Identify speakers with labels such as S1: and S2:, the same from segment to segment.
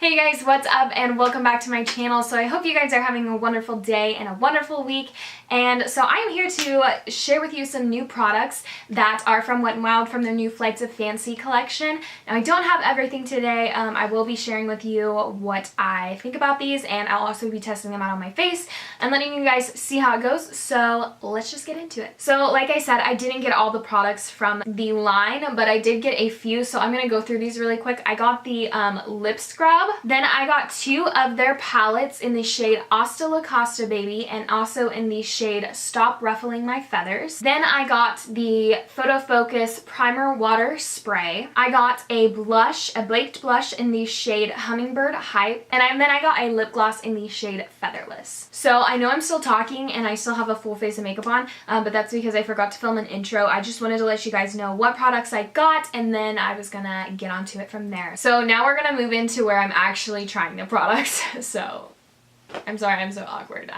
S1: Hey guys, what's up and welcome back to my channel. So I hope you guys are having a wonderful day and a wonderful week. And so I am here to share with you some new products that are from Wet n Wild from their new Flights of Fancy collection. Now I don't have everything today. I will be sharing with you what I think about these, and I'll also be testing them out on my face and letting you guys see how it goes. So let's just get into it. So like I said, I didn't get all the products from the line, but I did get a few. So I'm going to go through these really quick. I got the lip scrub. Then I got two of their palettes in the shade Hasta La Costa Baby and also in the shade Stop Ruffling My Feathers. Then I got the Photo Focus Primer Water Spray. I got a blush, a baked blush in the shade Hummingbird Hype. And then I got a lip gloss in the shade Featherless. So I know I'm still talking and I still have a full face of makeup on, but that's because I forgot to film an intro. I just wanted to let you guys know what products I got, and then I was gonna get onto it from there. So now we're gonna move into where I'm actually trying the products. So I'm sorry I'm so awkward.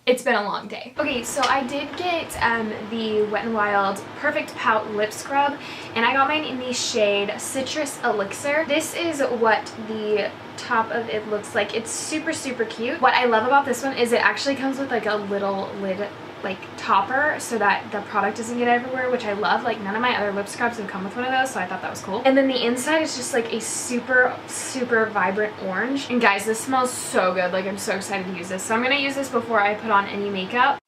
S1: It's been a long day. Okay, so I did get the Wet n Wild Perfect Pout Lip Scrub, and I got mine in the shade Citrus Elixir. This is what the top of it looks like. It's super cute. What I love about this one is it actually comes with like a little lid like topper so that the product doesn't get everywhere, which I love. Like none of my other lip scrubs have come with one of those, so I thought that was cool. And then the inside is just like a super vibrant orange. And guys, this smells so good. Like I'm so excited to use this. So I'm gonna use this before I put on any makeup.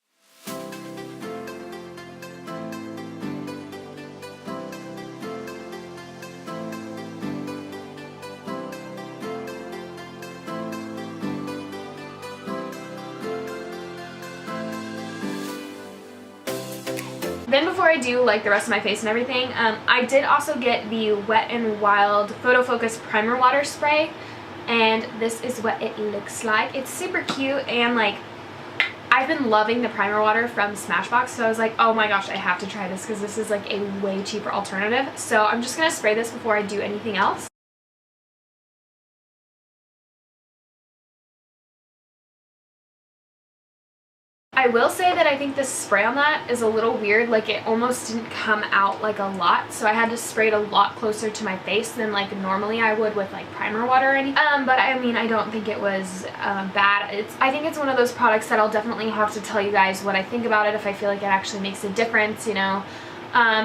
S1: Then before I do like the rest of my face and everything, I did also get the Wet n Wild Photo Focus Primer Water Spray, and this is what it looks like. It's super cute, and like I've been loving the primer water from Smashbox, so I was like, oh my gosh, I have to try this because this is like a way cheaper alternative. So I'm just gonna spray this before I do anything else. I will say that I think the spray on that is a little weird. Like it almost didn't come out like a lot, so I had to spray it a lot closer to my face than like normally I would with like primer water or anything. But I mean, I don't think it was bad. I think it's one of those products that I'll definitely have to tell you guys what I think about it if I feel like it actually makes a difference, you know.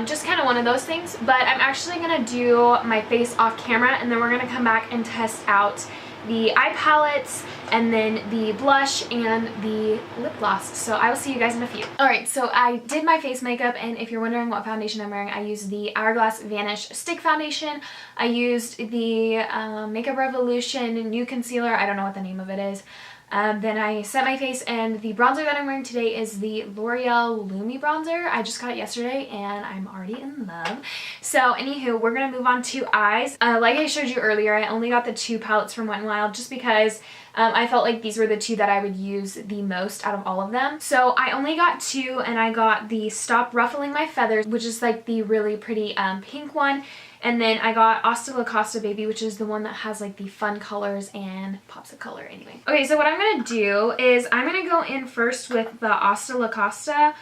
S1: Just kind of one of those things. But I'm actually gonna do my face off camera, and then we're gonna come back and test out the eye palettes and then the blush and the lip gloss. So I will see you guys in a few. Alright, so I did my face makeup, and if you're wondering what foundation I'm wearing, I used the Hourglass Vanish Stick Foundation. I used the Makeup Revolution New Concealer. I don't know what the name of it is. Then I set my face, and the bronzer that I'm wearing today is the L'Oreal Lumi Bronzer. I just got it yesterday and I'm already in love. So anywho, we're going to move on to eyes. Like I showed you earlier, I only got the two palettes from Wet n Wild just because I felt like these were the two that I would use the most out of all of them. So I only got two, and I got the Stop Ruffling My Feathers, which is like the really pretty pink one. And then I got Hasta La Costa Baby, which is the one that has like the fun colors and pops of color anyway. Okay, so what I'm going to do is I'm going to go in first with the Hasta La Costa,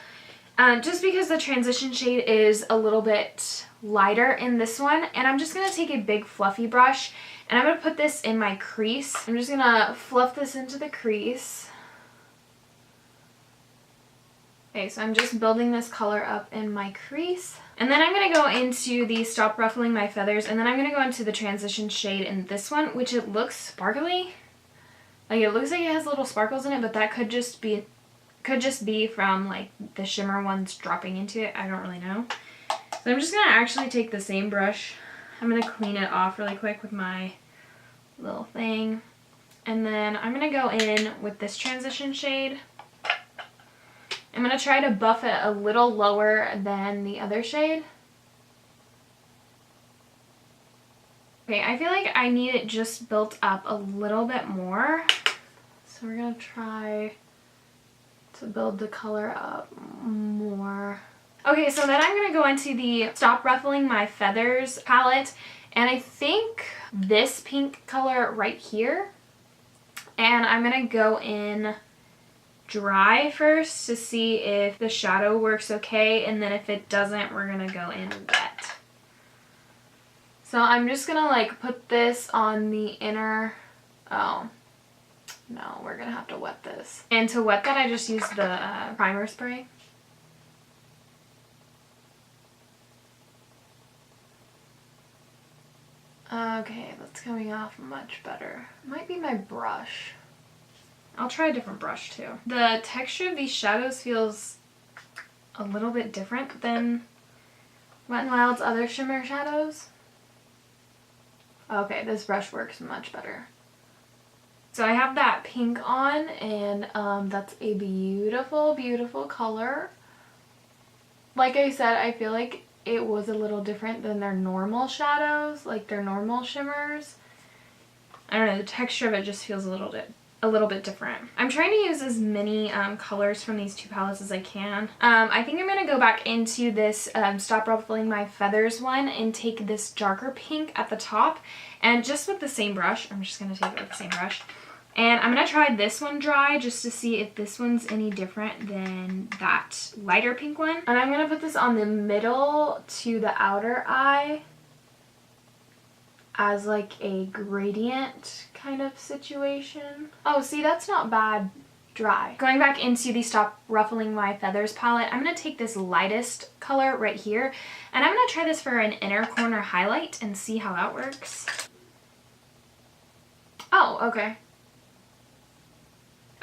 S1: just because the transition shade is a little bit lighter in this one. And I'm just going to take a big fluffy brush, and I'm going to put this in my crease. I'm just going to fluff this into the crease. Okay, so I'm just building this color up in my crease. And then I'm going to go into the Stop Ruffling My Feathers, and then I'm going to go into the transition shade in this one, which it looks sparkly. Like it looks like it has little sparkles in it, but that could just be from like the shimmer ones dropping into it. I don't really know. So I'm just going to actually take the same brush. I'm going to clean it off really quick with my little thing. And then I'm going to go in with this transition shade. I'm going to try to buff it a little lower than the other shade. Okay, I feel like I need it just built up a little bit more. So we're going to try to build the color up more. Okay, so then I'm going to go into the Stop Ruffling My Feathers palette. And I think this pink color right here. And I'm going to go in dry first to see if the shadow works okay, and then if it doesn't, we're gonna go in wet. So I'm just gonna like put this on the inner, oh no, we're gonna have to wet this. And to wet that I just used the primer spray. Okay, that's coming off much better. Might be my brush. I'll try a different brush too. The texture of these shadows feels a little bit different than Wet n Wild's other shimmer shadows. Okay, this brush works much better. So I have that pink on, and that's a beautiful, beautiful color. Like I said, I feel like it was a little different than their normal shadows, like their normal shimmers. I don't know, the texture of it just feels a little bit different. I'm trying to use as many colors from these two palettes as I can. I think I'm going to go back into this Stop Ruffling My Feathers one and take this darker pink at the top, and just with the same brush, I'm just going to take it with the same brush. And I'm going to try this one dry just to see if this one's any different than that lighter pink one. And I'm going to put this on the middle to the outer eye as like a gradient kind of situation. Oh, see, that's not bad dry. Going back into the Stop Ruffling My Feathers palette, I'm going to take this lightest color right here, and I'm going to try this for an inner corner highlight and see how that works. Oh, okay.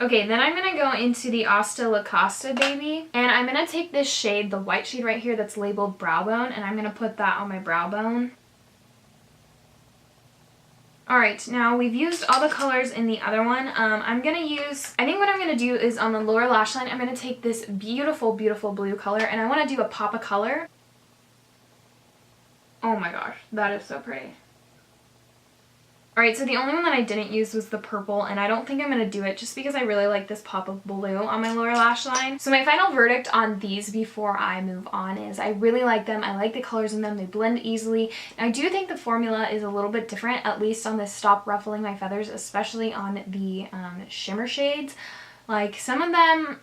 S1: Okay, then I'm going to go into the Asta La Costa Baby, and I'm going to take this shade, the white shade right here that's labeled Brow Bone, and I'm going to put that on my brow bone. Alright, now we've used all the colors in the other one. I think what I'm going to do is on the lower lash line, I'm going to take this beautiful, beautiful blue color, and I want to do a pop of color. Oh my gosh, that is so pretty. Alright, so the only one that I didn't use was the purple, and I don't think I'm going to do it just because I really like this pop of blue on my lower lash line. So my final verdict on these before I move on is I really like them. I like the colors in them. They blend easily. And I do think the formula is a little bit different, at least on this Stop Ruffling My Feathers, especially on the shimmer shades. Like some of them,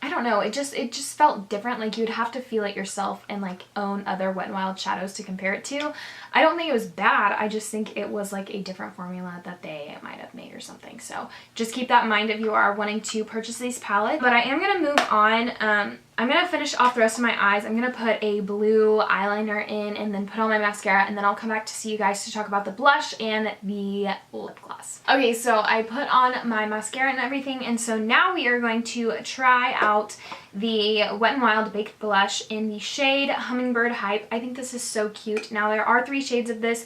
S1: I don't know, it just felt different. Like you'd have to feel it yourself and like own other Wet n Wild shadows to compare it to. I don't think it was bad, I just think it was like a different formula that they might have made or something. So just keep that in mind if you are wanting to purchase these palettes. But I am going to move on. I'm going to finish off the rest of my eyes. I'm going to put a blue eyeliner in and then put on my mascara, and then I'll come back to see you guys to talk about the blush and the lip gloss. Okay, so I put on my mascara and everything, and so now we are going to try out the Wet n Wild Baked Blush in the shade Hummingbird Hype. I think this is so cute. Now there are 3 shades of this.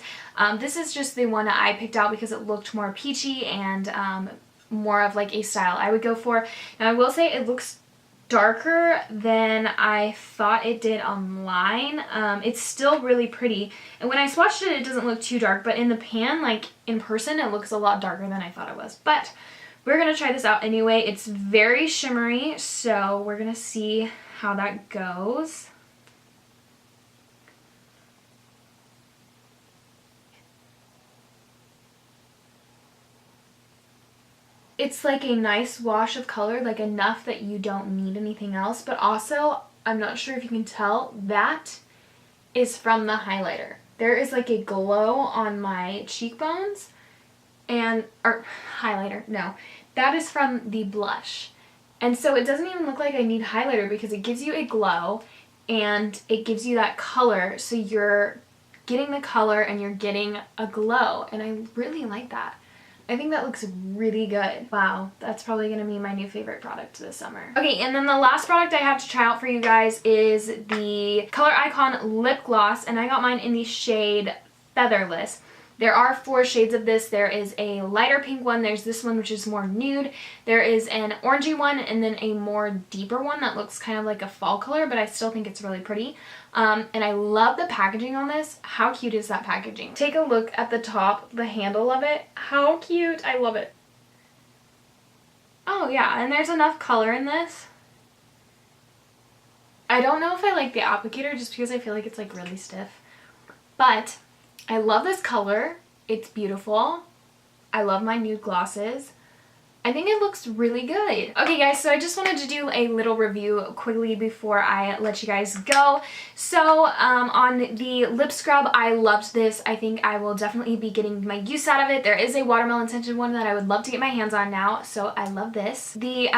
S1: This is just the one that I picked out because it looked more peachy and more of like a style I would go for. Now I will say it looks darker than I thought it did online. It's still really pretty, and when I swatched it, it doesn't look too dark, but in the pan, like in person, it looks a lot darker than I thought it was. But we're gonna try this out anyway. It's very shimmery, so we're gonna see how that goes. It's like a nice wash of color, like enough that you don't need anything else, but also, I'm not sure if you can tell, that is from the highlighter. There is like a glow on my cheekbones, or highlighter, no, that is from the blush. And so it doesn't even look like I need highlighter because it gives you a glow and it gives you that color, so you're getting the color and you're getting a glow, and I really like that. I think that looks really good. Wow, that's probably going to be my new favorite product this summer. Okay, and then the last product I have to try out for you guys is the Color Icon Lip Gloss, and I got mine in the shade Featherless. There are 4 shades of this. There is a lighter pink one, there's this one which is more nude, there is an orangey one, and then a more deeper one that looks kind of like a fall color, but I still think it's really pretty. And I love the packaging on this. How cute is that packaging? Take a look at the top, the handle of it. How cute. I love it. Oh yeah, and there's enough color in this. I don't know if I like the applicator just because I feel like it's like really stiff. But I love this color. It's beautiful. I love my nude glosses. I think it looks really good. Okay guys, so I just wanted to do a little review quickly before I let you guys go. So on the lip scrub, I loved this. I think I will definitely be getting my use out of it. There is a watermelon scented one that I would love to get my hands on now, so I love this. The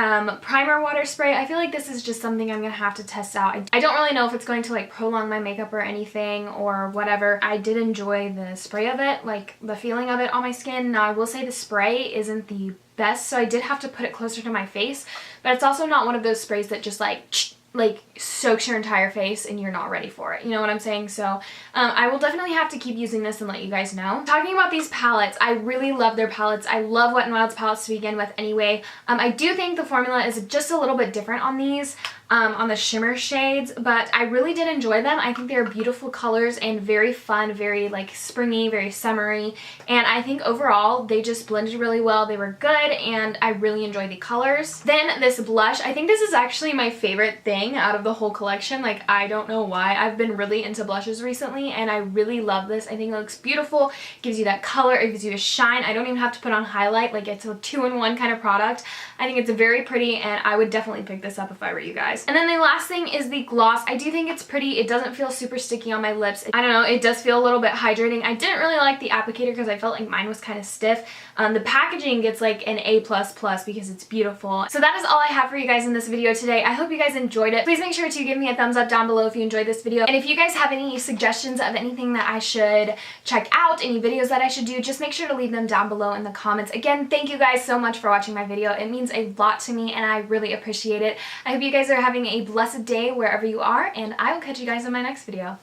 S1: primer water spray, I feel like this is just something I'm gonna have to test out. I don't really know if it's going to like prolong my makeup or anything or whatever. I did enjoy the spray of it, like the feeling of it on my skin. Now I will say the spray isn't the best, so I did have to put it closer to my face, but it's also not one of those sprays that just like soaks your entire face and you're not ready for it. You know what I'm saying? So I will definitely have to keep using this and let you guys know. Talking about these palettes, I really love their palettes. I love Wet n Wild's palettes to begin with anyway. I do think the formula is just a little bit different on these. On the shimmer shades, but I really did enjoy them. I think they're beautiful colors and very fun, very like springy, very summery, and I think overall they just blended really well. They were good and I really enjoyed the colors. Then this blush, I think this is actually my favorite thing out of the whole collection. Like, I don't know why. I've been really into blushes recently and I really love this. I think it looks beautiful. It gives you that color, it gives you a shine. I don't even have to put on highlight. Like, it's a two-in-one kind of product. I think it's very pretty and I would definitely pick this up if I were you guys. And then the last thing is the gloss. I do think it's pretty. It doesn't feel super sticky on my lips. I don't know, it does feel a little bit hydrating. I didn't really like the applicator because I felt like mine was kind of stiff. The packaging gets like an A++ because it's beautiful. So that is all I have for you guys in this video today. I hope you guys enjoyed it. Please make sure to give me a thumbs up down below if you enjoyed this video. And if you guys have any suggestions of anything that I should check out, any videos that I should do, just make sure to leave them down below in the comments. Again, thank you guys so much for watching my video. It means a lot to me and I really appreciate it. I hope you guys are having a blessed day wherever you are, and I will catch you guys in my next video.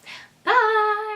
S1: Bye!